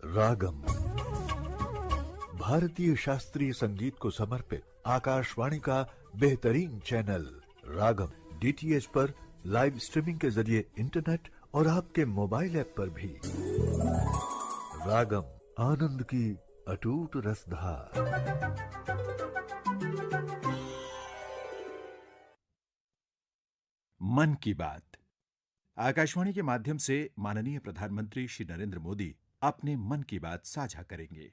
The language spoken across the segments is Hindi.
रागम भारतीय शास्त्रीय संगीत को समर्पित आकाशवाणी का बेहतरीन चैनल रागम डीटीएच पर लाइव स्ट्रीमिंग के जरिए इंटरनेट और आपके मोबाइल ऐप पर भी। रागम आनंद की अटूट रसधार। मन की बात आकाशवाणी के माध्यम से माननीय प्रधानमंत्री श्री नरेंद्र मोदी अपने मन की बात साझा करेंगे।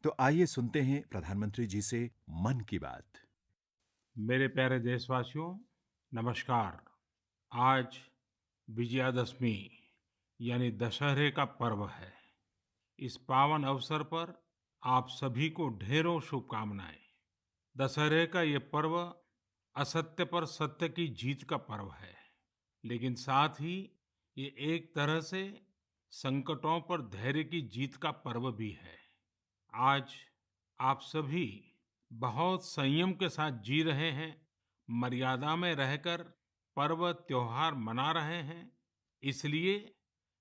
तो आइए सुनते हैं प्रधानमंत्री जी से मन की बात। मेरे प्यारे देशवासियों, नमस्कार। आज विजयादशमी यानी दशहरे का पर्व है। इस पावन अवसर पर आप सभी को ढेरों शुभकामनाएं। दशहरे का ये पर्व असत्य पर सत्य की जीत का पर्व है, लेकिन साथ ही ये एक तरह से संकटों पर धैर्य की जीत का पर्व भी है। आज आप सभी बहुत संयम के साथ जी रहे हैं, मर्यादा में रहकर पर्व त्योहार मना रहे हैं। इसलिए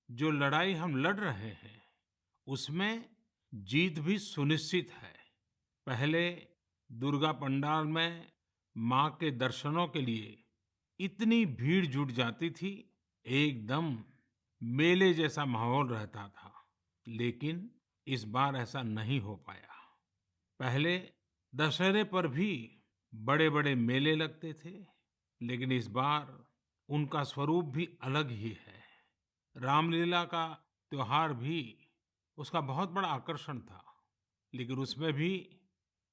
जो लड़ाई हम लड़ रहे हैं उसमें जीत भी सुनिश्चित है। पहले दुर्गा पंडाल में माँ के दर्शनों के लिए इतनी भीड़ जुट जाती थी, एकदम मेले जैसा माहौल रहता था। लेकिन इस बार ऐसा नहीं हो पाया। पहले दशहरे पर भी बड़े बड़े मेले लगते थे, लेकिन इस बार उनका स्वरूप भी अलग ही है। रामलीला का त्योहार भी उसका बहुत बड़ा आकर्षण था, लेकिन उसमें भी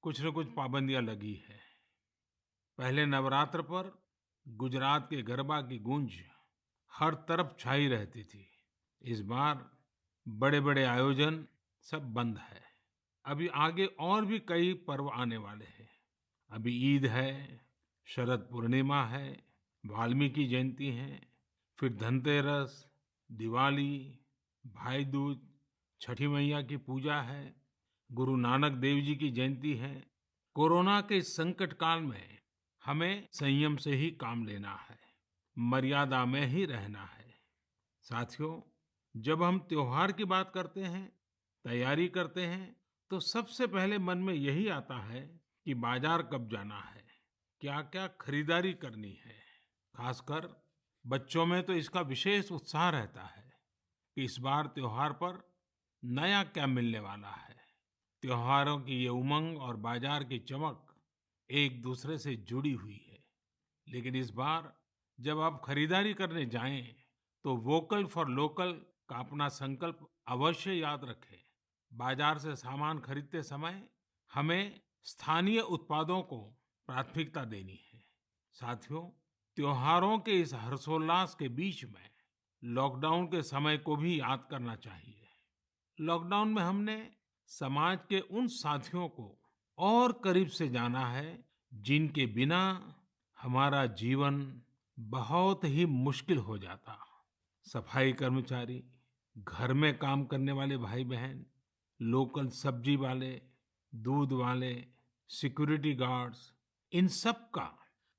कुछ न कुछ पाबंदियां लगी है। पहले नवरात्र पर गुजरात के गरबा की गूंज हर तरफ छाई रहती थी। इस बार बड़े बड़े आयोजन सब बंद है। अभी आगे और भी कई पर्व आने वाले हैं। अभी ईद है, शरद पूर्णिमा है, वाल्मीकि जयंती है, फिर धनतेरस, दिवाली, भाई दूज, छठी मैया की पूजा है, गुरु नानक देव जी की जयंती है। कोरोना के इस संकट काल में हमें संयम से ही काम लेना है, मर्यादा में ही रहना है। साथियों, जब हम त्योहार की बात करते हैं, तैयारी करते हैं, तो सबसे पहले मन में यही आता है कि बाजार कब जाना है, क्या क्या खरीदारी करनी है। खासकर बच्चों में तो इसका विशेष उत्साह रहता है कि इस बार त्योहार पर नया क्या मिलने वाला है। त्योहारों की ये उमंग और बाजार की चमक एक दूसरे से जुड़ी हुई है। लेकिन इस बार जब आप खरीदारी करने जाएं, तो वोकल फॉर लोकल का अपना संकल्प अवश्य याद रखें। बाजार से सामान खरीदते समय हमें स्थानीय उत्पादों को प्राथमिकता देनी है। साथियों, त्योहारों के इस हर्षोल्लास के बीच में लॉकडाउन के समय को भी याद करना चाहिए। लॉकडाउन में हमने समाज के उन साथियों को और करीब से जाना है जिनके बिना हमारा जीवन बहुत ही मुश्किल हो जाता। सफाई कर्मचारी, घर में काम करने वाले भाई बहन, लोकल सब्जी वाले, दूध वाले, सिक्योरिटी गार्ड्स, इन सब का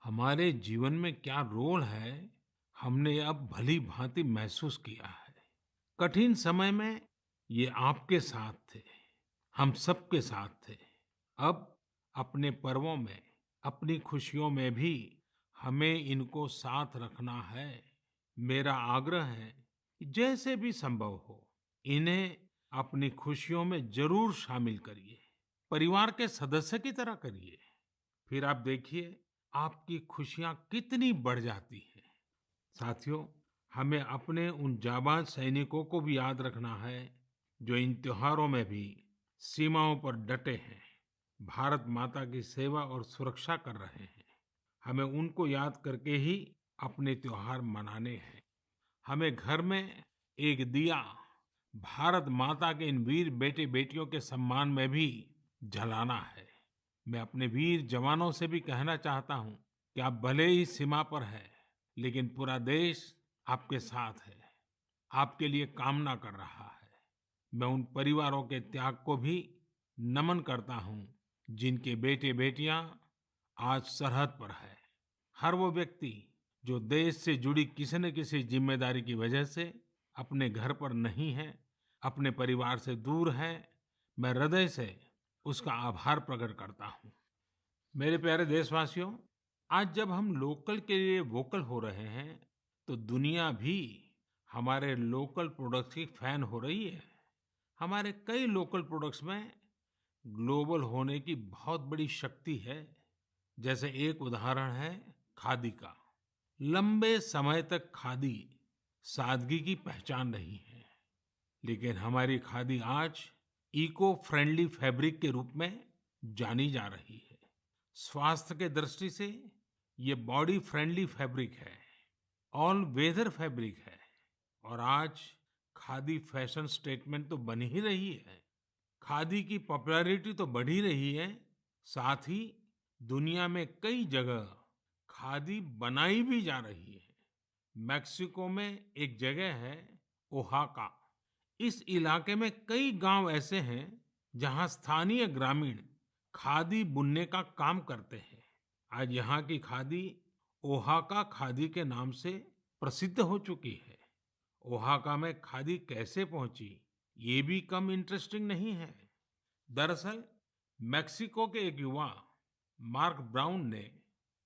हमारे जीवन में क्या रोल है, हमने अब भली भांति महसूस किया है। कठिन समय में ये आपके साथ थे, हम सबके साथ थे। अब अपने पर्वों में, अपनी खुशियों में भी हमें इनको साथ रखना है। मेरा आग्रह है कि जैसे भी संभव हो, इन्हें अपनी खुशियों में जरूर शामिल करिए। परिवार के सदस्य की तरह करिए। फिर आप देखिए आपकी खुशियां कितनी बढ़ जाती हैं। साथियों, हमें अपने उन जाबाज सैनिकों को भी याद रखना है जो इन त्योहारों में भी सीमाओं पर डटे हैं, भारत माता की सेवा और सुरक्षा कर रहे हैं। हमें उनको याद करके ही अपने त्योहार मनाने हैं। हमें घर में एक दिया भारत माता के इन वीर बेटे बेटियों के सम्मान में भी जलाना है। मैं अपने वीर जवानों से भी कहना चाहता हूं कि आप भले ही सीमा पर हैं, लेकिन पूरा देश आपके साथ है, आपके लिए कामना कर रहा है। मैं उन परिवारों के त्याग को भी नमन करता हूं जिनके बेटे बेटियां आज सरहद पर है। हर वो व्यक्ति जो देश से जुड़ी किसी न किसी जिम्मेदारी की वजह से अपने घर पर नहीं है, अपने परिवार से दूर है, मैं हृदय से उसका आभार प्रकट करता हूँ। मेरे प्यारे देशवासियों, आज जब हम लोकल के लिए वोकल हो रहे हैं, तो दुनिया भी हमारे लोकल प्रोडक्ट्स की फैन हो रही है। हमारे कई लोकल प्रोडक्ट्स में ग्लोबल होने की बहुत बड़ी शक्ति है। जैसे एक उदाहरण है खादी का। लंबे समय तक खादी सादगी की पहचान रही है, लेकिन हमारी खादी आज इको फ्रेंडली फैब्रिक के रूप में जानी जा रही है। स्वास्थ्य के दृष्टि से ये बॉडी फ्रेंडली फैब्रिक है, ऑल वेदर फैब्रिक है, और आज खादी फैशन स्टेटमेंट तो बन ही रही है। खादी की पॉपुलैरिटी तो बढ़ ही रही है, साथ ही दुनिया में कई जगह खादी बनाई भी जा रही है। मेक्सिको में एक जगह है ओहाका। इस इलाके में कई गांव ऐसे हैं जहां स्थानीय ग्रामीण खादी बुनने का काम करते हैं। आज यहाँ की खादी ओहाका खादी के नाम से प्रसिद्ध हो चुकी है। ओहाका में खादी कैसे पहुंची, ये भी कम इंटरेस्टिंग नहीं है। दरअसल मेक्सिको के एक युवा मार्क ब्राउन ने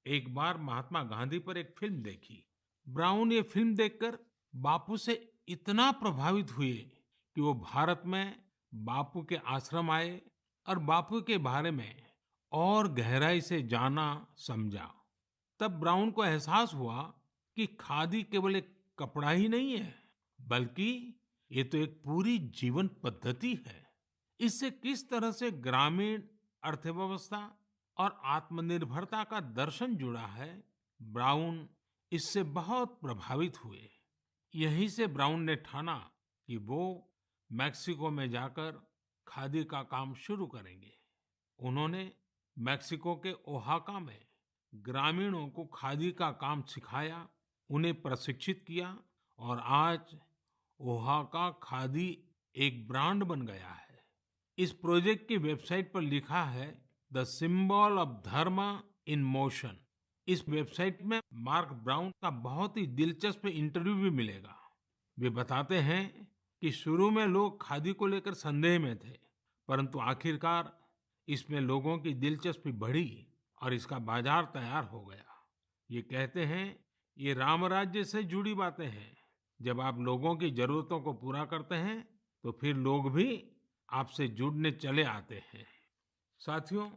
एक बार महात्मा गांधी पर एक फिल्म देखी। ब्राउन ये फिल्म देखकर बापू से इतना प्रभावित हुए कि वो भारत में बापू के आश्रम आए और बापू के बारे में और गहराई से जाना समझा। तब ब्राउन को एहसास हुआ कि खादी केवल एक कपड़ा ही नहीं है, बल्कि ये तो एक पूरी जीवन पद्धति है। इससे किस तरह से ग्रामीण अर्थव्यवस्था और आत्मनिर्भरता का दर्शन जुड़ा है, ब्राउन इससे बहुत प्रभावित हुए। यहीं से ब्राउन ने ठाना कि वो मेक्सिको में जाकर खादी का काम शुरू करेंगे। उन्होंने मेक्सिको के ओहाका में ग्रामीणों को खादी का काम सिखाया, उन्हें प्रशिक्षित किया, और आज ओहाका खादी एक ब्रांड बन गया है। इस प्रोजेक्ट की वेबसाइट पर लिखा है द सिंबल ऑफ धर्म इन मोशन। इस वेबसाइट में मार्क ब्राउन का बहुत ही दिलचस्प इंटरव्यू भी मिलेगा। वे बताते हैं कि शुरू में लोग खादी को लेकर संदेह में थे, परंतु आखिरकार इसमें लोगों की दिलचस्पी बढ़ी और इसका बाजार तैयार हो गया। ये कहते हैं, ये राम राज्य से जुड़ी बातें हैं। जब आप लोगों की जरूरतों को पूरा करते हैं, तो फिर लोग भी आपसे जुड़ने चले आते हैं। साथियों,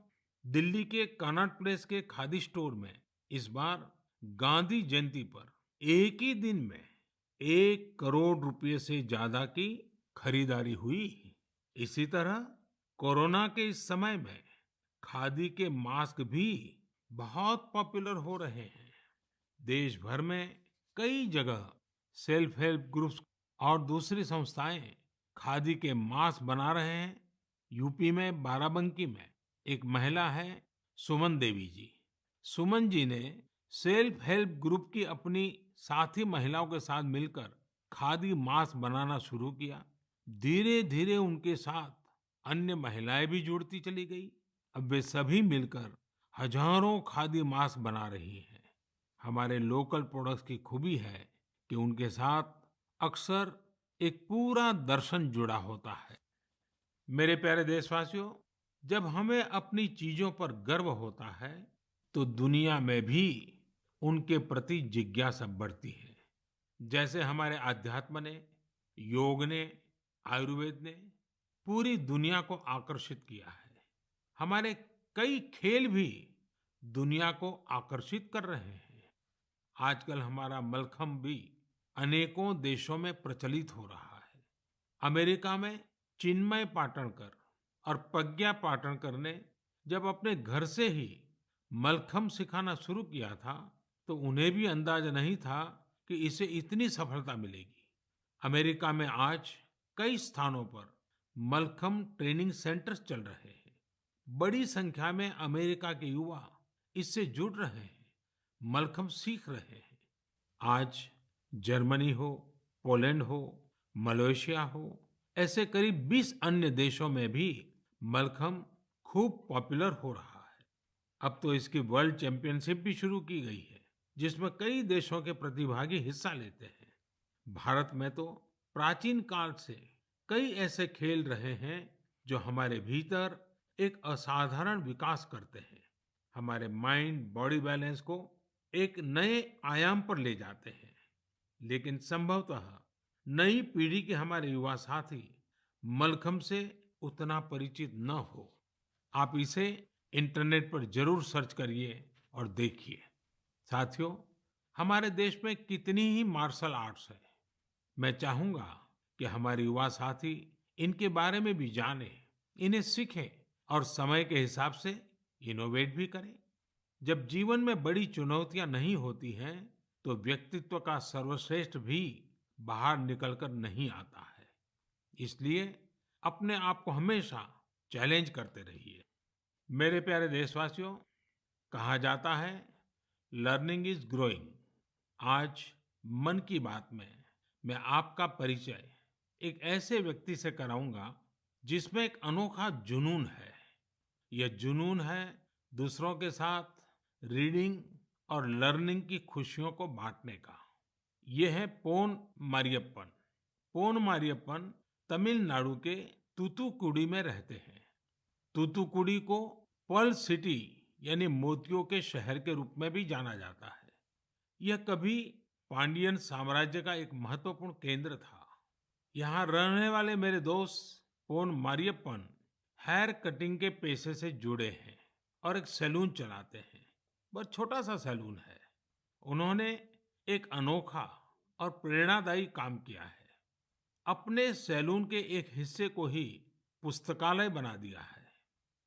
दिल्ली के कनॉट प्लेस के खादी स्टोर में इस बार गांधी जयंती पर एक ही दिन में 1 करोड़ रुपए से ज्यादा की खरीदारी हुई। इसी तरह कोरोना के इस समय में खादी के मास्क भी बहुत पॉपुलर हो रहे हैं। देश भर में कई जगह सेल्फ हेल्प ग्रुप्स और दूसरी संस्थाएं खादी के मास्क बना रहे हैं। यूपी में बाराबंकी में एक महिला है सुमन देवी जी। सुमन जी ने सेल्फ हेल्प ग्रुप की अपनी साथी महिलाओं के साथ मिलकर खादी मास्क बनाना शुरू किया। धीरे धीरे उनके साथ अन्य महिलाएं भी जुड़ती चली गई। अब वे सभी मिलकर हजारों खादी मास्क बना रही हैं। हमारे लोकल प्रोडक्ट्स की खूबी है कि उनके साथ अक्सर एक पूरा दर्शन जुड़ा होता है। मेरे प्यारे देशवासियों, जब हमें अपनी चीजों पर गर्व होता है, तो दुनिया में भी उनके प्रति जिज्ञासा बढ़ती है। जैसे हमारे आध्यात्म ने, योग ने, आयुर्वेद ने पूरी दुनिया को आकर्षित किया है। हमारे कई खेल भी दुनिया को आकर्षित कर रहे हैं। आजकल हमारा मलखम्ब भी अनेकों देशों में प्रचलित हो रहा है। अमेरिका में चिन्मय पाटणकर और प्रज्ञा पाटणकर ने जब अपने घर से ही मलखम्ब सिखाना शुरू किया था, तो उन्हें भी अंदाजा नहीं था कि इसे इतनी सफलता मिलेगी। अमेरिका में आज कई स्थानों पर मलखम्ब ट्रेनिंग सेंटर्स चल रहे हैं। बड़ी संख्या में अमेरिका के युवा इससे जुड़ रहे हैं, मलखम्ब सीख रहे हैं। आज जर्मनी हो, पोलैंड हो, मलेशिया हो, ऐसे करीब 20 अन्य देशों में भी मलखम्ब खूब पॉपुलर हो रहा है। अब तो इसकी वर्ल्ड चैंपियनशिप भी शुरू की गई है, जिसमें कई देशों के प्रतिभागी हिस्सा लेते हैं। भारत में तो प्राचीन काल से कई ऐसे खेल रहे हैं जो हमारे भीतर एक असाधारण विकास करते हैं, हमारे माइंड बॉडी बैलेंस को एक नए आयाम पर ले जाते हैं। लेकिन संभवतः नई पीढ़ी के हमारे युवा साथी मलखम्ब से उतना परिचित न हो। आप इसे इंटरनेट पर जरूर सर्च करिए और देखिए। साथियों, हमारे देश में कितनी ही मार्शल आर्ट्स है। मैं चाहूंगा कि हमारे युवा साथी इनके बारे में भी जाने, इन्हें सीखें और समय के हिसाब से इनोवेट भी करें। जब जीवन में बड़ी चुनौतियां नहीं होती हैं, तो व्यक्तित्व का सर्वश्रेष्ठ भी बाहर निकलकर नहीं आता है। इसलिए अपने आप को हमेशा चैलेंज करते रहिए। मेरे प्यारे देशवासियों, कहा जाता है लर्निंग इज ग्रोइंग। आज मन की बात में मैं आपका परिचय एक ऐसे व्यक्ति से कराऊंगा जिसमें एक अनोखा जुनून है। यह जुनून है दूसरों के साथ रीडिंग और लर्निंग की खुशियों को बांटने का। यह है पोन मारियप्पन। पोन मारियप्पन तमिलनाडु के तूतुकुड़ी में रहते हैं। तूतुकुड़ी को पर्ल सिटी यानी मोतियों के शहर के रूप में भी जाना जाता है। यह कभी पांडियन साम्राज्य का एक महत्वपूर्ण केंद्र था। यहाँ रहने वाले मेरे दोस्त पोन मारियप्पन हेयर कटिंग के पेशे से जुड़े हैं और एक सैलून चलाते हैं। बहुत छोटा सा सैलून है। उन्होंने एक अनोखा और प्रेरणादायी काम किया है। अपने सैलून के एक हिस्से को ही पुस्तकालय बना दिया है।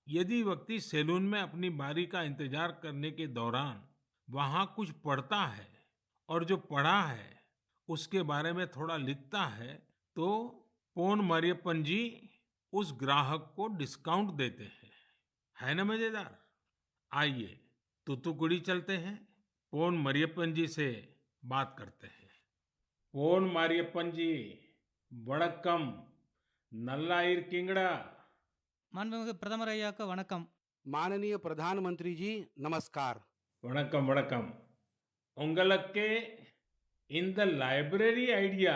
यदि व्यक्ति सैलून में अपनी बारी का इंतजार करने के दौरान वहां कुछ पढ़ता है और जो पढ़ा है उसके बारे में थोड़ा लिखता है, तो पोन मरियप्पन जी उस ग्राहक को डिस्काउंट देते हैं। है ना मजेदार? आइए तूतुकुड़ी चलते हैं, पोन मरियप्पन जी से बात करते हैं। पोन मरियप्पन जी, वणक्कम, नल्ला इरकिंगड़ा। மாண்புமிகு பிரதமர் ஐயாவுக்கு வணக்கம். माननीय प्रधानमंत्री जी नमस्कार। வணக்கம் வணக்கம். உங்களுக்கு இந்த லைப்ரரி ஐடியா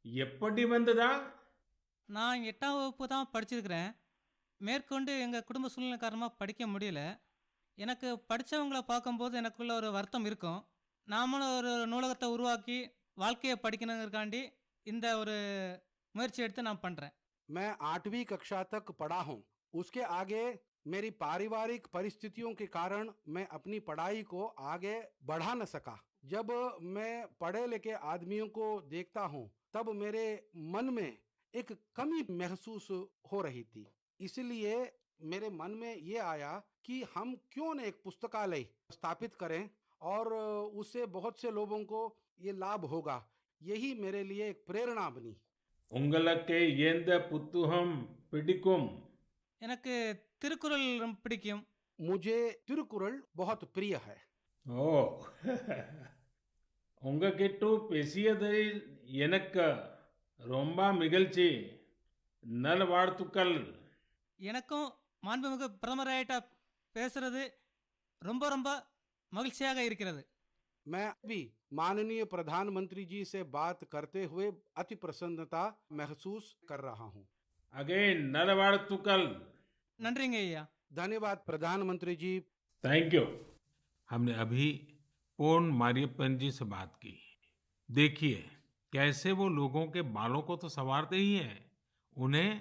எப்படி வந்ததா? நான் 8ஆம் வகுப்பு தான் படிச்சிருக்கிறேன். மேற்கொண்டு எங்கள் குடும்ப சூழ்நிலை காரணமாக படிக்க முடியல. எனக்கு படித்தவங்கள பார்க்கும்போது எனக்குள்ள ஒரு வருத்தம் இருக்கும். நாமளும் ஒரு நூலகத்தை உருவாக்கி வாழ்க்கையை படிக்கணுங்கிறக்காண்டி இந்த ஒரு முயற்சி எடுத்து நான் பண்ணுறேன். मैं 8वीं कक्षा तक पढ़ा हूँ। उसके आगे मेरी पारिवारिक परिस्थितियों के कारण मैं अपनी पढ़ाई को आगे बढ़ा न सका। जब मैं पढ़े लिखे आदमियों को देखता हूँ तब मेरे मन में एक कमी महसूस हो रही थी। इसलिए मेरे मन में ये आया कि हम क्यों न एक पुस्तकालय स्थापित करें और उससे बहुत से लोगों को ये लाभ होगा। यही मेरे लिए एक प्रेरणा बनी। உங்களுக்கு எந்த புத்தகம் பிடிக்கும்? எனக்கு திருக்குறள் ரொம்ப பிடிக்கும். मुझे तिरुकुरल बहुत प्रिय है। ஓ உங்ககிட்ட பேசியதில் எனக்கு ரொம்ப மகிழ்ச்சி. நல்வாழ்த்துக்கள். எனக்கும் மாண்புமிகு பிரதமர் ஐயாட்ட பேசுறது ரொம்ப ரொம்ப மகிழ்ச்சியாக இருக்கிறது. मैं भी माननीय प्रधानमंत्री जी से बात करते हुए अति प्रसन्नता महसूस कर रहा हूँ। अगेन नलवाड़तुकल। நன்றிங்க ஐயா. धन्यवाद प्रधानमंत्री जी। Thank you. हमने अभी पोन मारियप्पन जी से बात की। देखिए कैसे वो लोगों के बालों को तो संवारते ही हैं, उन्हें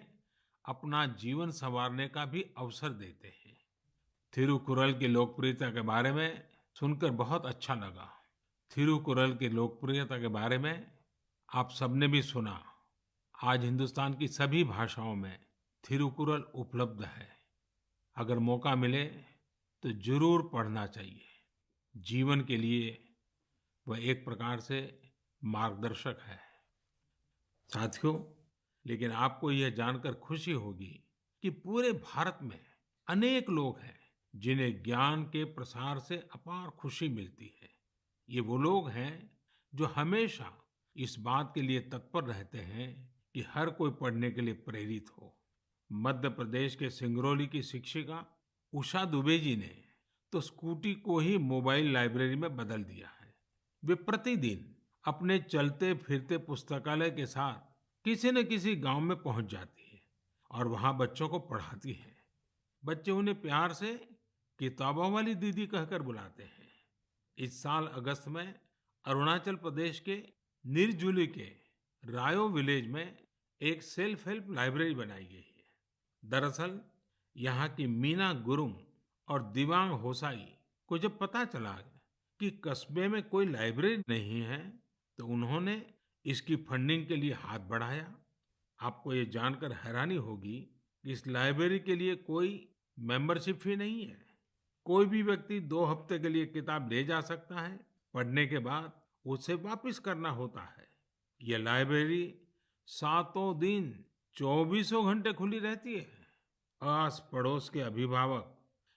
अपना जीवन संवारने का भी अवसर देते हैं। थिरुकुरल की लोकप्रियता के बारे में सुनकर बहुत अच्छा लगा। थिरुकुरल की लोकप्रियता के बारे में आप सबने भी सुना। आज हिंदुस्तान की सभी भाषाओं में थिरुकुरल उपलब्ध है। अगर मौका मिले तो जरूर पढ़ना चाहिए। जीवन के लिए वह एक प्रकार से मार्गदर्शक है। साथियों, लेकिन आपको यह जानकर खुशी होगी कि पूरे भारत में अनेक लोग हैं जिन्हें ज्ञान के प्रसार से अपार खुशी मिलती है। ये वो लोग हैं जो हमेशा इस बात के लिए तत्पर रहते हैं कि हर कोई पढ़ने के लिए प्रेरित हो। मध्य प्रदेश के सिंगरौली की शिक्षिका उषा दुबे जी ने तो स्कूटी को ही मोबाइल लाइब्रेरी में बदल दिया है। वे प्रतिदिन अपने चलते फिरते पुस्तकालय के साथ किसी न किसी गांव में पहुंच जाती है और वहां बच्चों को पढ़ाती है। बच्चे उन्हें प्यार से किताबों वाली दीदी कहकर बुलाते हैं। इस साल अगस्त में अरुणाचल प्रदेश के निरजुली के रायो विलेज में एक सेल्फ हेल्प लाइब्रेरी बनाई गई है। दरअसल यहाँ की मीना गुरुंग और दिवांग होसाई को जब पता चला कि कस्बे में कोई लाइब्रेरी नहीं है, तो उन्होंने इसकी फंडिंग के लिए हाथ बढ़ाया। आपको ये जानकर हैरानी होगी कि इस लाइब्रेरी के लिए कोई मेंबरशिप फी नहीं है। कोई भी व्यक्ति 2 हफ्ते के लिए किताब ले जा सकता है, पढ़ने के बाद उसे वापस करना होता है। ये लाइब्रेरी सातों दिन 24 घंटे खुली रहती है। आस पड़ोस के अभिभावक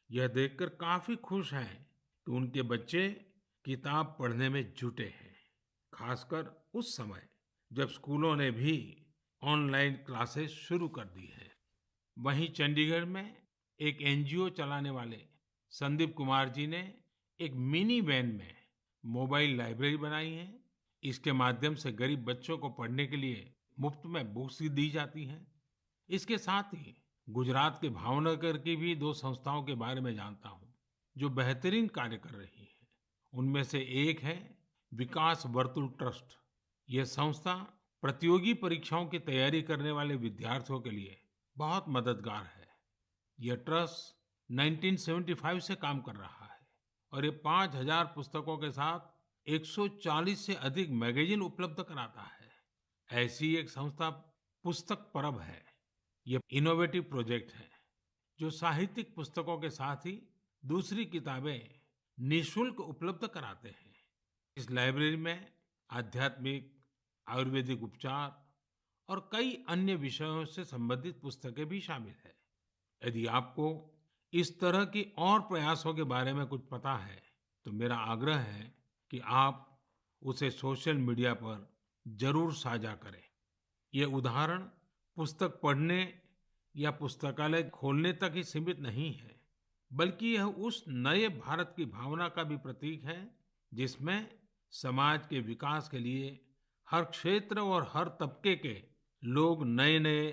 यह देखकर काफी खुश हैं कि उनके बच्चे किताब पढ़ने में जुटे हैं, खासकर उस समय जब स्कूलों ने भी ऑनलाइन क्लासेस शुरू कर दी है। वहीं चंडीगढ़ में एक एनजीओ चलाने वाले संदीप कुमार जी ने एक मिनी वैन में मोबाइल लाइब्रेरी बनाई है। इसके माध्यम से गरीब बच्चों को पढ़ने के लिए मुफ्त में बुक्स दी जाती हैं। इसके साथ ही गुजरात के भावनगर की भी 2 संस्थाओं के बारे में जानता हूँ जो बेहतरीन कार्य कर रही है। उनमें से एक है विकास वर्तुल ट्रस्ट। यह संस्था प्रतियोगी परीक्षाओं की तैयारी करने वाले विद्यार्थियों के लिए बहुत मददगार है। यह ट्रस्ट 1975 से काम कर रहा है और ये 5000 पुस्तकों के साथ 140 से अधिक मैगजीन उपलब्ध कराता है। ऐसी एक संस्था पुस्तक परब है। ये इनोवेटिव प्रोजेक्ट है जो साहित्यिक पुस्तकों के साथ ही दूसरी किताबें निशुल्क उपलब्ध कराते हैं। इस लाइब्रेरी में आध्यात्मिक, आयुर्वेदिक उपचार और कई अन्य विषयों से संबंधित पुस्तकें भी शामिल है। यदि आपको इस तरह की और प्रयासों के बारे में कुछ पता है, तो मेरा आग्रह है कि आप उसे सोशल मीडिया पर जरूर साझा करें। ये उदाहरण पुस्तक पढ़ने या पुस्तकालय खोलने तक ही सीमित नहीं है, बल्कि यह उस नए भारत की भावना का भी प्रतीक है जिसमें समाज के विकास के लिए हर क्षेत्र और हर तबके के लोग नए नए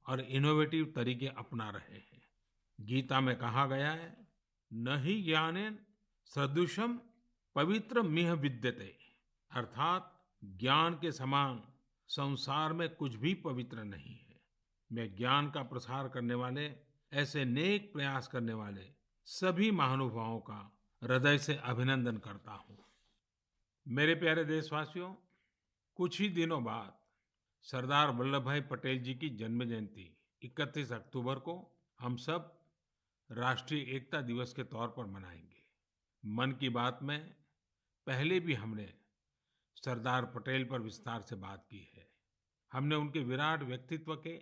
और इनोवेटिव तरीके अपना रहे हैं। गीता में कहा गया है, न ही ज्ञानेन सदृशम पवित्र मिह विद्यते, अर्थात ज्ञान के समान संसार में कुछ भी पवित्र नहीं है। मैं ज्ञान का प्रसार करने वाले, ऐसे नेक प्रयास करने वाले सभी महानुभावों का हृदय से अभिनंदन करता हूँ। मेरे प्यारे देशवासियों, कुछ ही दिनों बाद सरदार वल्लभ भाई पटेल जी की जन्म जयंती 31 अक्टूबर को हम सब राष्ट्रीय एकता दिवस के तौर पर मनाएंगे। मन की बात में पहले भी हमने सरदार पटेल पर विस्तार से बात की है। हमने उनके विराट व्यक्तित्व के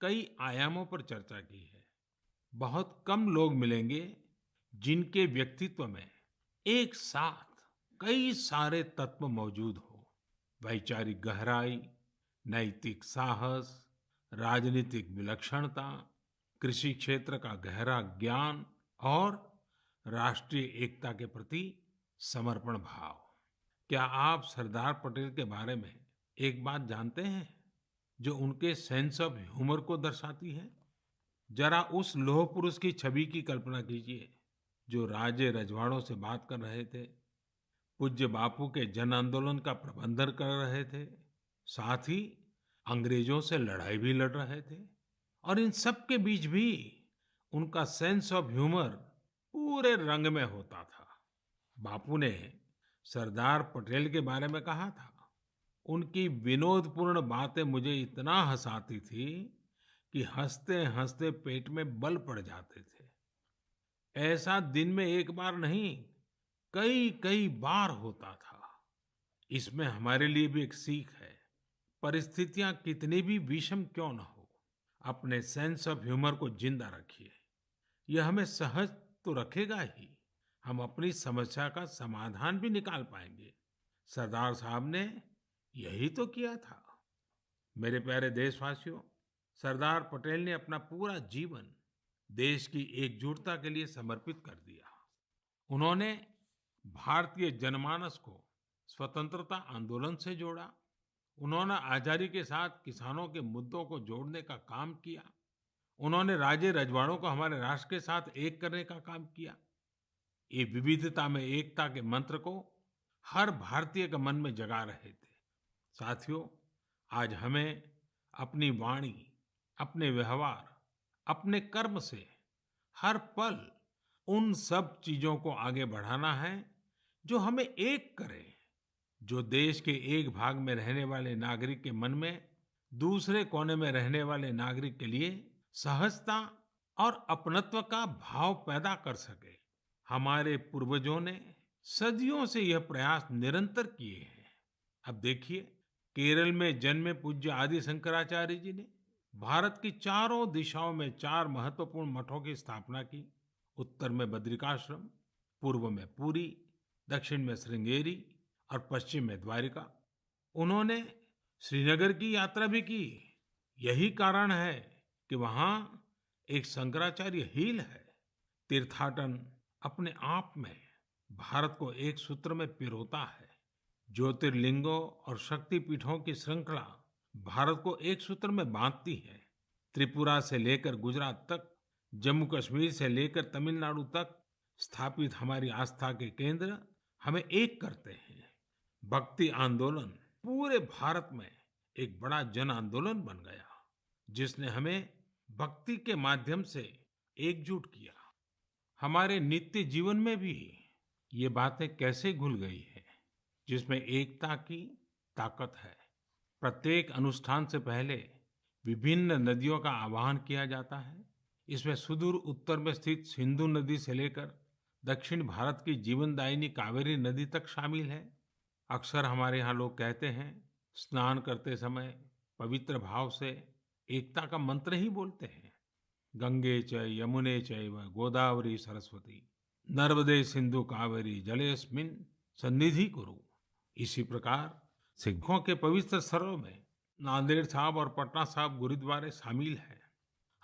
कई आयामों पर चर्चा की है। बहुत कम लोग मिलेंगे जिनके व्यक्तित्व में एक साथ कई सारे तत्व मौजूद हो। वैचारिक गहराई, नैतिक साहस, राजनीतिक विलक्षणता, कृषि क्षेत्र का गहरा ज्ञान और राष्ट्रीय एकता के प्रति समर्पण भाव। क्या आप सरदार पटेल के बारे में एक बात जानते हैं जो उनके सेंस ऑफ ह्यूमर को दर्शाती है? जरा उस लौह पुरुष की छवि की कल्पना कीजिए जो राजे रजवाड़ों से बात कर रहे थे, पूज्य बापू के जन आंदोलन का प्रबंधन कर रहे थे, साथ ही अंग्रेजों से लड़ाई भी लड़ रहे थे, और इन सब के बीच भी उनका सेंस ऑफ ह्यूमर पूरे रंग में होता था। बापू ने सरदार पटेल के बारे में कहा था, उनकी विनोदपूर्ण बातें मुझे इतना हंसाती थी कि हंसते हंसते पेट में बल पड़ जाते थे। ऐसा दिन में एक बार नहीं, कई कई बार होता था। इसमें हमारे लिए भी एक सीख है। परिस्थितियां कितनी भी विषम क्यों न हो, अपने सेंस ऑफ ह्यूमर को जिंदा रखिए। यह हमें सहज तो रखेगा ही, हम अपनी समस्या का समाधान भी निकाल पाएंगे। सरदार साहब ने यही तो किया था। मेरे प्यारे देशवासियों, सरदार पटेल ने अपना पूरा जीवन देश की एकजुटता के लिए समर्पित कर दिया। उन्होंने भारतीय जनमानस को स्वतंत्रता आंदोलन से जोड़ा उन्होंने आजादी के साथ किसानों के मुद्दों को जोड़ने का काम किया। उन्होंने राजे रजवाड़ों को हमारे राष्ट्र के साथ एक करने का काम किया। ये विविधता में एकता के मंत्र को हर भारतीय के मन में जगा रहे थे। साथियों, आज हमें अपनी वाणी, अपने व्यवहार, अपने कर्म से हर पल उन सब चीजों को आगे बढ़ाना है जो हमें एक करे, जो देश के एक भाग में रहने वाले नागरिक के मन में दूसरे कोने में रहने वाले नागरिक के लिए सहजता और अपनत्व का भाव पैदा कर सके। हमारे पूर्वजों ने सदियों से यह प्रयास निरंतर किए हैं। अब देखिए, केरल में जन्मे पूज्य आदि शंकराचार्य जी ने भारत की चारों दिशाओं में 4 महत्वपूर्ण मठों की स्थापना की। उत्तर में बद्रिकाश्रम, पूर्व में पुरी, दक्षिण में श्रृंगेरी और पश्चिम में द्वारिका। उन्होंने श्रीनगर की यात्रा भी की। यही कारण है कि वहां एक शंकराचार्य हिल है। तीर्थाटन अपने आप में भारत को एक सूत्र में पिरोता है। ज्योतिर्लिंगों और शक्तिपीठों की श्रृंखला भारत को एक सूत्र में बांधती है। त्रिपुरा से लेकर गुजरात तक, जम्मू कश्मीर से लेकर तमिलनाडु तक स्थापित हमारी आस्था के केंद्र हमें एक करते हैं। भक्ति आंदोलन पूरे भारत में एक बड़ा जन आंदोलन बन गया, जिसने हमें भक्ति के माध्यम से एकजुट किया। हमारे नित्य जीवन में भी ये बातें कैसे घुल गई है, जिसमें एकता की ताकत है। प्रत्येक अनुष्ठान से पहले विभिन्न नदियों का आह्वान किया जाता है। इसमें सुदूर उत्तर में स्थित सिंधु नदी से लेकर दक्षिण भारत की जीवनदायिनी कावेरी नदी तक शामिल है। अक्सर हमारे यहाँ लोग कहते हैं, स्नान करते समय पवित्र भाव से एकता का मंत्र ही बोलते हैं। गंगे च यमुने चैव गोदावरी सरस्वती नर्मदे सिंधु कावेरी जलेस्मिन् सन्निधि कुरु। इसी प्रकार सिखों के पवित्र स्थलों में नांदेड़ साहब और पटना साहब गुरुद्वारे शामिल हैं।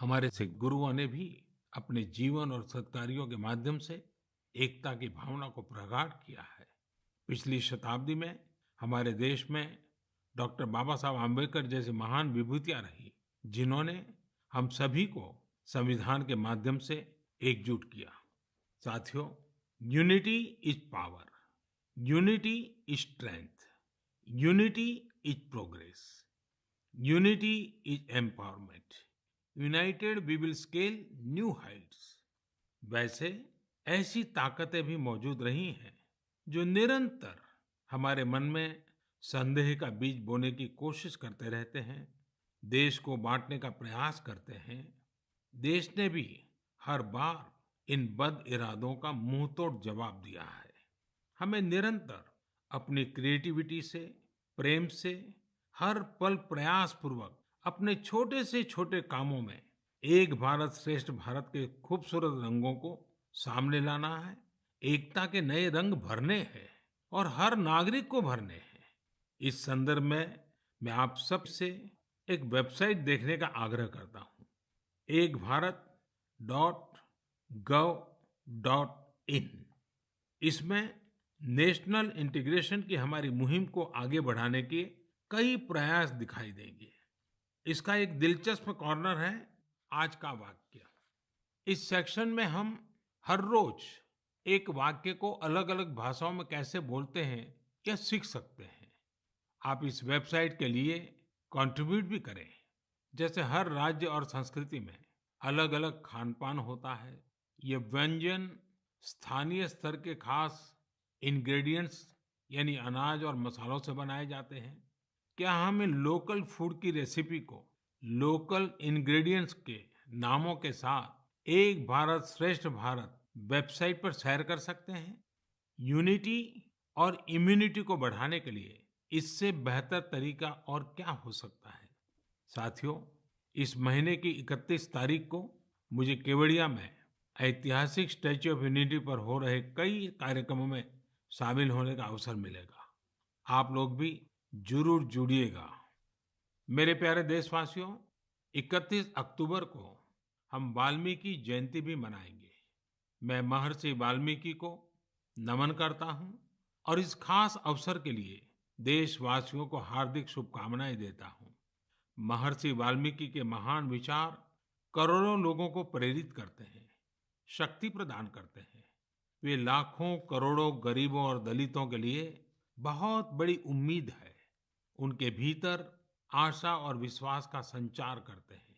हमारे सिख गुरुओं ने भी अपने जीवन और सत्कार्यों के माध्यम से एकता की भावना को प्रगाढ़ किया है। पिछली शताब्दी में हमारे देश में डॉक्टर बाबा साहब आम्बेडकर जैसी महान विभूतियां रही, जिन्होंने हम सभी को संविधान के माध्यम से एकजुट किया। साथियों, unity is power, unity is strength, unity is progress, unity is empowerment, united we will scale new heights. वैसे ऐसी ताकतें भी मौजूद रही हैं जो निरंतर हमारे मन में संदेह का बीज बोने की कोशिश करते रहते हैं, देश को बांटने का प्रयास करते हैं। देश ने भी हर बार इन बद इरादों का मुंहतोड़ जवाब दिया है। हमें निरंतर अपनी क्रिएटिविटी से, प्रेम से, हर पल प्रयास पूर्वक अपने छोटे से छोटे कामों में एक भारत श्रेष्ठ भारत के खूबसूरत रंगों को सामने लाना है। एकता के नए रंग भरने हैं और हर नागरिक को भरने हैं। इस संदर्भ में मैं आप सब से एक वेबसाइट देखने का आग्रह करता हूँ, ekbharat.gov.in। इसमें नेशनल इंटीग्रेशन की हमारी मुहिम को आगे बढ़ाने के कई प्रयास दिखाई देंगे। इसका एक दिलचस्प कॉर्नर है आज का वाक्य। इस सेक्शन में हम हर रोज एक वाक्य को अलग अलग भाषाओं में कैसे बोलते हैं यह सीख सकते हैं। आप इस वेबसाइट के लिए कंट्रीब्यूट भी करें। जैसे हर राज्य और संस्कृति में अलग अलग खान-पान होता है। ये व्यंजन स्थानीय स्तर के खास इंग्रेडिएंट्स यानी अनाज और मसालों से बनाए जाते हैं। क्या हम इन लोकल फूड की रेसिपी को लोकल इंग्रेडिएंट्स के नामों के साथ एक भारत श्रेष्ठ भारत वेबसाइट पर शेयर कर सकते हैं? यूनिटी और इम्यूनिटी को बढ़ाने के लिए इससे बेहतर तरीका और क्या हो सकता है? साथियों, इस महीने की 31 तारीख को मुझे केवड़िया में ऐतिहासिक स्टैच्यू ऑफ यूनिटी पर हो रहे कई कार्यक्रमों में शामिल होने का अवसर मिलेगा। आप लोग भी जरूर जुड़िएगा। मेरे प्यारे देशवासियों, 31 अक्टूबर को हम वाल्मीकि जयंती भी मनाएंगे। मैं महर्षि वाल्मीकि को नमन करता हूं और इस खास अवसर के लिए देशवासियों को हार्दिक शुभकामनाएं देता हूँ। महर्षि वाल्मीकि के महान विचार करोड़ों लोगों को प्रेरित करते हैं, शक्ति प्रदान करते हैं। वे लाखों करोड़ों गरीबों और दलितों के लिए बहुत बड़ी उम्मीद है। उनके भीतर आशा और विश्वास का संचार करते हैं।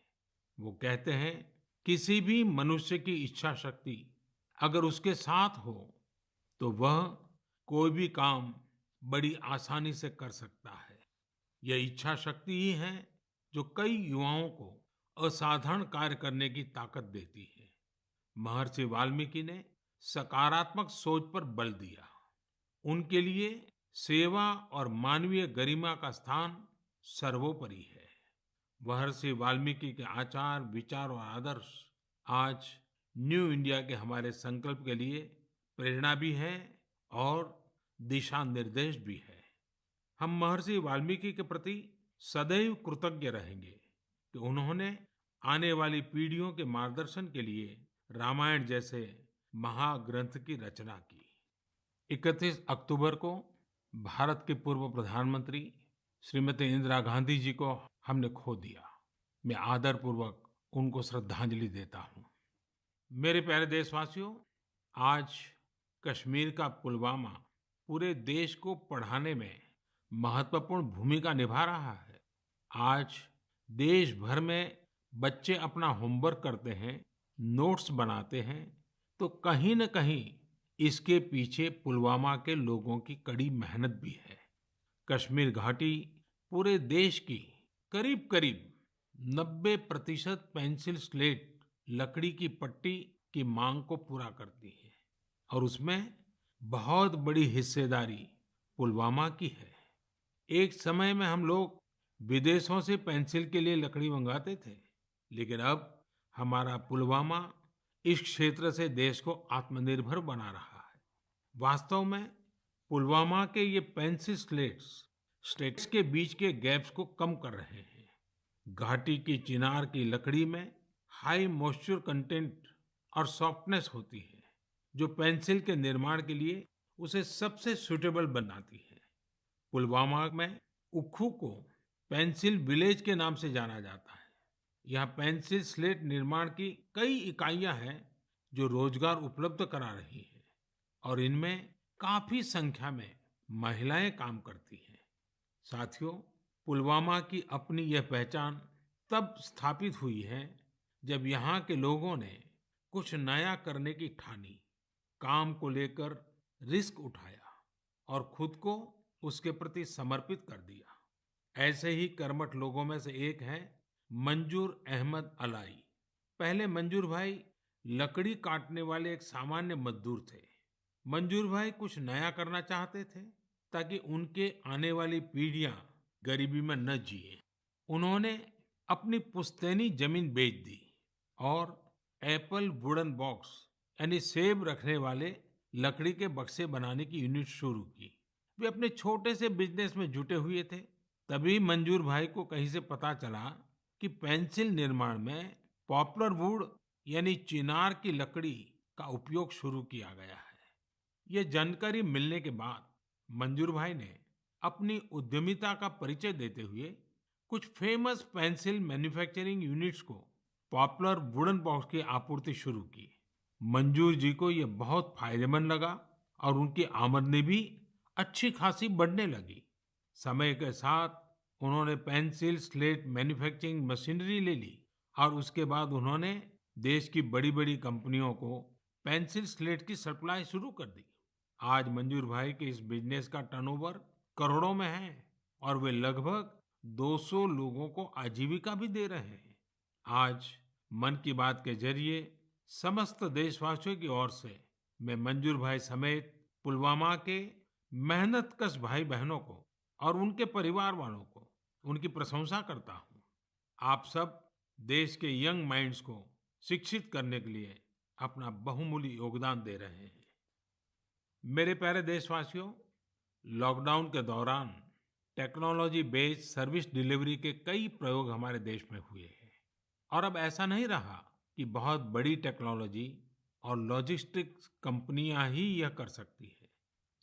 वो कहते हैं, किसी भी मनुष्य की इच्छा शक्ति अगर उसके साथ हो तो वह कोई भी काम बड़ी आसानी से कर सकता है। यह इच्छा शक्ति ही है जो कई युवाओं को असाधारण कार्य करने की ताकत देती है। महर्षि वाल्मीकि ने सकारात्मक सोच पर बल दिया। उनके लिए सेवा और मानवीय गरिमा का स्थान सर्वोपरि है। महर्षि वाल्मीकि के आचार, विचार और आदर्श आज न्यू इंडिया के हमारे संकल्प के लिए प्रेरणा भी है और दिशा निर्देश भी है। हम महर्षि वाल्मीकि के प्रति सदैव कृतज्ञ रहेंगे कि उन्होंने आने वाली पीढ़ियों के मार्गदर्शन के लिए रामायण जैसे महाग्रंथ की रचना की। 31 अक्टूबर को भारत के पूर्व प्रधानमंत्री श्रीमती इंदिरा गांधी जी को हमने खो दिया। मैं आदरपूर्वक उनको श्रद्धांजलि देता हूँ। मेरे प्यारे देशवासियों, आज कश्मीर का पुलवामा पूरे देश को पढ़ाने में महत्वपूर्ण भूमिका निभा रहा है। आज देश भर में बच्चे अपना होमवर्क करते हैं, नोट्स बनाते हैं, तो कहीं न कहीं इसके पीछे पुलवामा के लोगों की कड़ी मेहनत भी है। कश्मीर घाटी पूरे देश की करीब करीब 90% पेंसिल स्लेट लकड़ी की पट्टी की मांग को पूरा करती है और उसमें बहुत बड़ी हिस्सेदारी पुलवामा की है। एक समय में हम लोग विदेशों से पेंसिल के लिए लकड़ी मंगाते थे, लेकिन अब हमारा पुलवामा इस क्षेत्र से देश को आत्मनिर्भर बना रहा है। वास्तव में पुलवामा के ये पेंसिल स्लेट्स के बीच के गैप्स को कम कर रहे हैं। घाटी की चिनार की लकड़ी में हाई मॉइस्चर कंटेंट और सॉफ्टनेस होती है, जो पेंसिल के निर्माण के लिए उसे सबसे सूटेबल बनाती है। पुलवामा में उक्खू को पेंसिल विलेज के नाम से जाना जाता है। यहाँ पेंसिल स्लेट निर्माण की कई इकाइयां हैं जो रोजगार उपलब्ध करा रही हैं और इनमें काफी संख्या में महिलाएं काम करती हैं। साथियों, पुलवामा की अपनी यह पहचान तब स्थापित हुई है जब यहाँ के लोगों ने कुछ नया करने की ठानी, काम को लेकर रिस्क उठाया और खुद को उसके प्रति समर्पित कर दिया। ऐसे ही कर्मठ लोगों में से एक है मंजूर अहमद अलाई। पहले मंजूर भाई लकड़ी काटने वाले एक सामान्य मजदूर थे। मंजूर भाई कुछ नया करना चाहते थे ताकि उनके आने वाली पीढ़ियां गरीबी में न जिए। उन्होंने अपनी पुश्तैनी जमीन बेच दी और एप्पल वुडन बॉक्स यानी सेब रखने वाले लकड़ी के बक्से बनाने की यूनिट शुरू की। वे अपने छोटे से बिजनेस में जुटे हुए थे। तभी मंजूर भाई को कहीं से पता चला कि पेंसिल निर्माण में पॉपुलर वुड यानी चिनार की लकड़ी का उपयोग शुरू किया गया है। ये जानकारी मिलने के बाद मंजूर भाई ने अपनी उद्यमिता का परिचय देते हुए कुछ फेमस पेंसिल मैन्युफैक्चरिंग यूनिट्स को पॉपुलर वुडन बॉक्स की आपूर्ति शुरू की। मंजूर जी को ये बहुत फायदेमंद लगा और उनकी आमदनी भी अच्छी खासी बढ़ने लगी। समय के साथ उन्होंने पेंसिल स्लेट मैन्युफैक्चरिंग मशीनरी ले ली और उसके बाद उन्होंने देश की बड़ी बड़ी कंपनियों को पेंसिल स्लेट की सप्लाई शुरू कर दी। आज मंजूर भाई के इस बिजनेस का टर्नओवर करोड़ों में है और वे लगभग 200 लोगों को आजीविका भी दे रहे हैं। आज मन की बात के जरिए समस्त देशवासियों की ओर से मैं मंजूर भाई समेत पुलवामा के मेहनतकश भाई बहनों को और उनके परिवार वालों को उनकी प्रशंसा करता हूँ। आप सब देश के यंग माइंड्स को शिक्षित करने के लिए अपना बहुमूल्य योगदान दे रहे हैं। मेरे प्यारे देशवासियों, लॉकडाउन के दौरान टेक्नोलॉजी बेस्ड सर्विस डिलीवरी के कई प्रयोग हमारे देश में हुए हैं और अब ऐसा नहीं रहा कि बहुत बड़ी टेक्नोलॉजी और लॉजिस्टिक्स कंपनियां ही यह कर सकती है।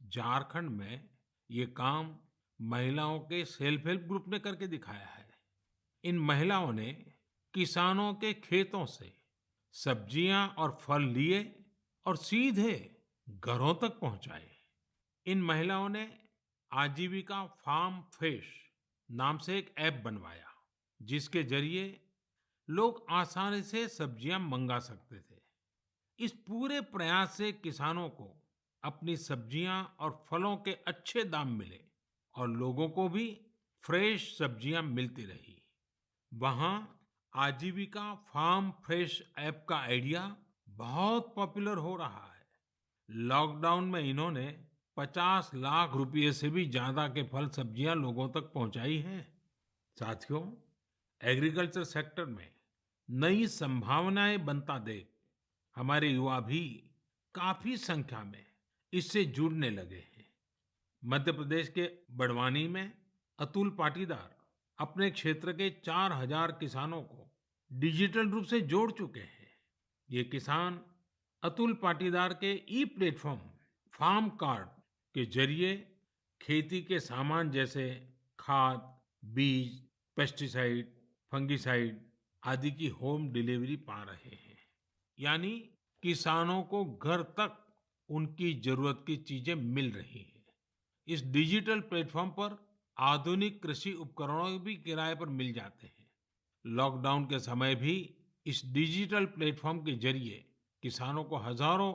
झारखंड में ये काम महिलाओं के सेल्फ हेल्प ग्रुप ने करके दिखाया है। इन महिलाओं ने किसानों के खेतों से सब्जियां और फल लिए और सीधे घरों तक पहुंचाए। इन महिलाओं ने आजीविका फार्म फ्रेश नाम से एक ऐप बनवाया, जिसके जरिए लोग आसानी से सब्जियां मंगा सकते थे। इस पूरे प्रयास से किसानों को अपनी सब्जियां और फलों के अच्छे दाम मिले और लोगों को भी फ्रेश सब्जियां मिलती रही। वहाँ आजीविका फार्म फ्रेश ऐप का आइडिया बहुत पॉपुलर हो रहा है। लॉकडाउन में इन्होंने 50 लाख रुपए से भी ज्यादा के फल सब्जियां लोगों तक पहुंचाई हैं। साथियों, एग्रीकल्चर सेक्टर में नई संभावनाएं बनता देख हमारे युवा भी काफी संख्या में इससे जुड़ने लगे हैं। मध्य प्रदेश के बड़वानी में अतुल पाटीदार अपने क्षेत्र के 4000 किसानों को डिजिटल रूप से जोड़ चुके हैं। ये किसान अतुल पाटीदार के ई प्लेटफॉर्म फार्म कार्ड के जरिए खेती के सामान जैसे खाद, बीज, पेस्टिसाइड, फंगिसाइड आदि की होम डिलीवरी पा रहे हैं। यानी किसानों को घर तक उनकी जरूरत की चीजें मिल रही हैं। इस डिजिटल प्लेटफॉर्म पर आधुनिक कृषि उपकरणों भी किराए पर मिल जाते हैं। लॉकडाउन के समय भी इस डिजिटल प्लेटफॉर्म के जरिए किसानों को हजारों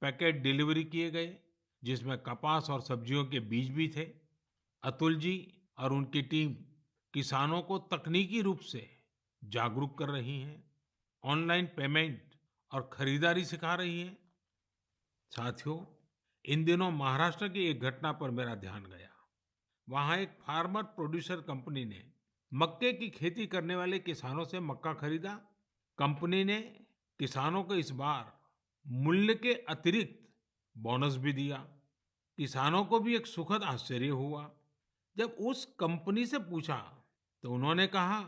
पैकेट डिलीवरी किए गए, जिसमें कपास और सब्जियों के बीज भी थे। अतुल जी और उनकी टीम किसानों को तकनीकी रूप से जागरूक कर रही हैं, ऑनलाइन पेमेंट और खरीदारी सिखा रही है। साथियों, इन दिनों महाराष्ट्र की एक घटना पर मेरा ध्यान गया। वहां एक फार्मर प्रोड्यूसर कंपनी ने मक्के की खेती करने वाले किसानों से मक्का खरीदा। कंपनी ने किसानों को इस बार मूल्य के अतिरिक्त बोनस भी दिया। किसानों को भी एक सुखद आश्चर्य हुआ। जब उस कंपनी से पूछा तो उन्होंने कहा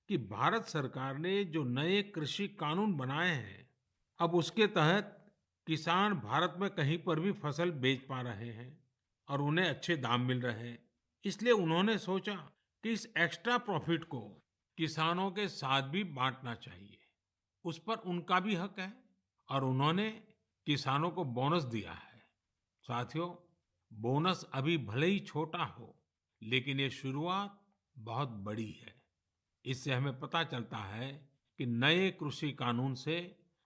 कि भारत सरकार ने जो नए कृषि कानून बनाए हैं, अब उसके तहत किसान भारत में कहीं पर भी फसल बेच पा रहे हैं और उन्हें अच्छे दाम मिल रहे हैं। इसलिए उन्होंने सोचा कि इस एक्स्ट्रा प्रॉफिट को किसानों के साथ भी बांटना चाहिए। उस पर उनका भी हक है और उन्होंने किसानों को बोनस दिया है। साथियों, बोनस अभी भले ही छोटा हो, लेकिन ये शुरुआत बहुत बड़ी है। इससे हमें पता चलता है कि नए कृषि कानून से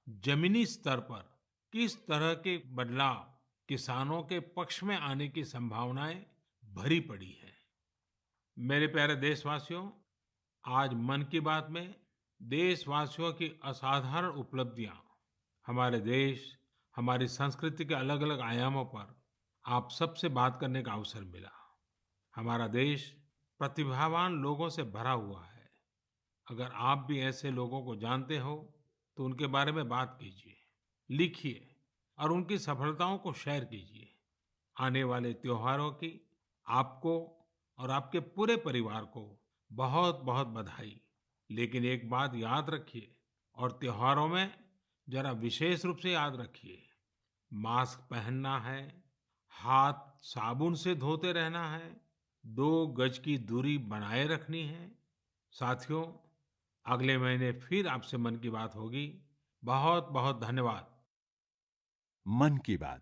जमीनी स्तर पर किस तरह के बदलाव किसानों के पक्ष में आने की संभावनाएं भरी पड़ी है। मेरे प्यारे देशवासियों, आज मन की बात में देशवासियों की असाधारण उपलब्धियां, हमारे देश, हमारी संस्कृति के अलग अलग आयामों पर आप सबसे बात करने का अवसर मिला। हमारा देश प्रतिभावान लोगों से भरा हुआ है। अगर आप भी ऐसे लोगों को जानते हो तो उनके बारे में बात कीजिए, लिखिए और उनकी सफलताओं को शेयर कीजिए। आने वाले त्योहारों की आपको और आपके पूरे परिवार को बहुत बहुत बधाई। लेकिन एक बात याद रखिए और त्योहारों में जरा विशेष रूप से याद रखिए, मास्क पहनना है, हाथ साबुन से धोते रहना है, 2 गज की दूरी बनाए रखनी है। साथियों, अगले महीने फिर आपसे मन की बात होगी। बहुत बहुत धन्यवाद। मन की बात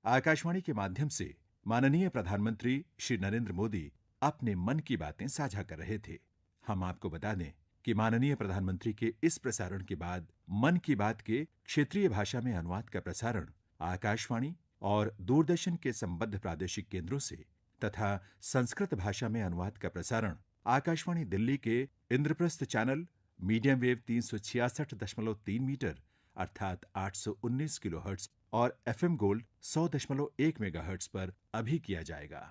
आकाशवाणी के माध्यम से माननीय प्रधानमंत्री श्री नरेंद्र मोदी अपने मन की बातें साझा कर रहे थे। हम आपको बता दें कि माननीय प्रधानमंत्री के इस प्रसारण के बाद मन की बात के क्षेत्रीय भाषा में अनुवाद का प्रसारण आकाशवाणी और दूरदर्शन के संबद्ध प्रादेशिक केंद्रों से तथा संस्कृत भाषा में अनुवाद का प्रसारण आकाशवाणी दिल्ली के Indraprastha channel medium wave 366.3 metre अर्थात 819 किलोहर्ट्ज और एफएम गोल्ड 100.1 मेगाहर्ट्ज पर अभी किया जाएगा।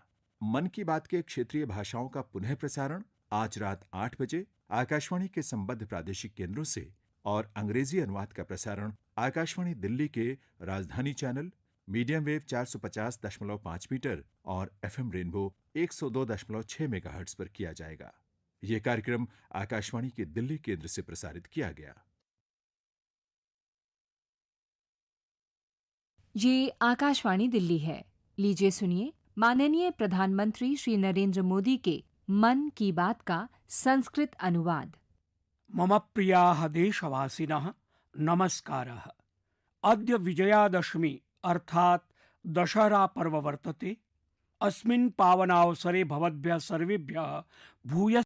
मन की बात के क्षेत्रीय भाषाओं का पुनः प्रसारण आज रात 8 बजे आकाशवाणी के संबद्ध प्रादेशिक केंद्रों से और अंग्रेजी अनुवाद का प्रसारण आकाशवाणी दिल्ली के राजधानी चैनल मीडियम वेव 450.5 मीटर और एफएम रेनबो 102.6 मेगाहर्ट्ज पर किया जाएगा। यह कार्यक्रम आकाशवाणी के दिल्ली केंद्र से प्रसारित किया गया। ये आकाशवाणी दिल्ली है। लीजिए सुनिए माननीय प्रधानमंत्री श्री नरेंद्र मोदी के मन की बात का संस्कृत अनुवाद। मम प्रियाः देशवासिनः नमस्कारः। अद्य विजयादशमी अर्थात दशहरा पर्व वर्तते। अस्मिन् पावनावसरे भवद्भ्यः सर्वेभ्यः भूयः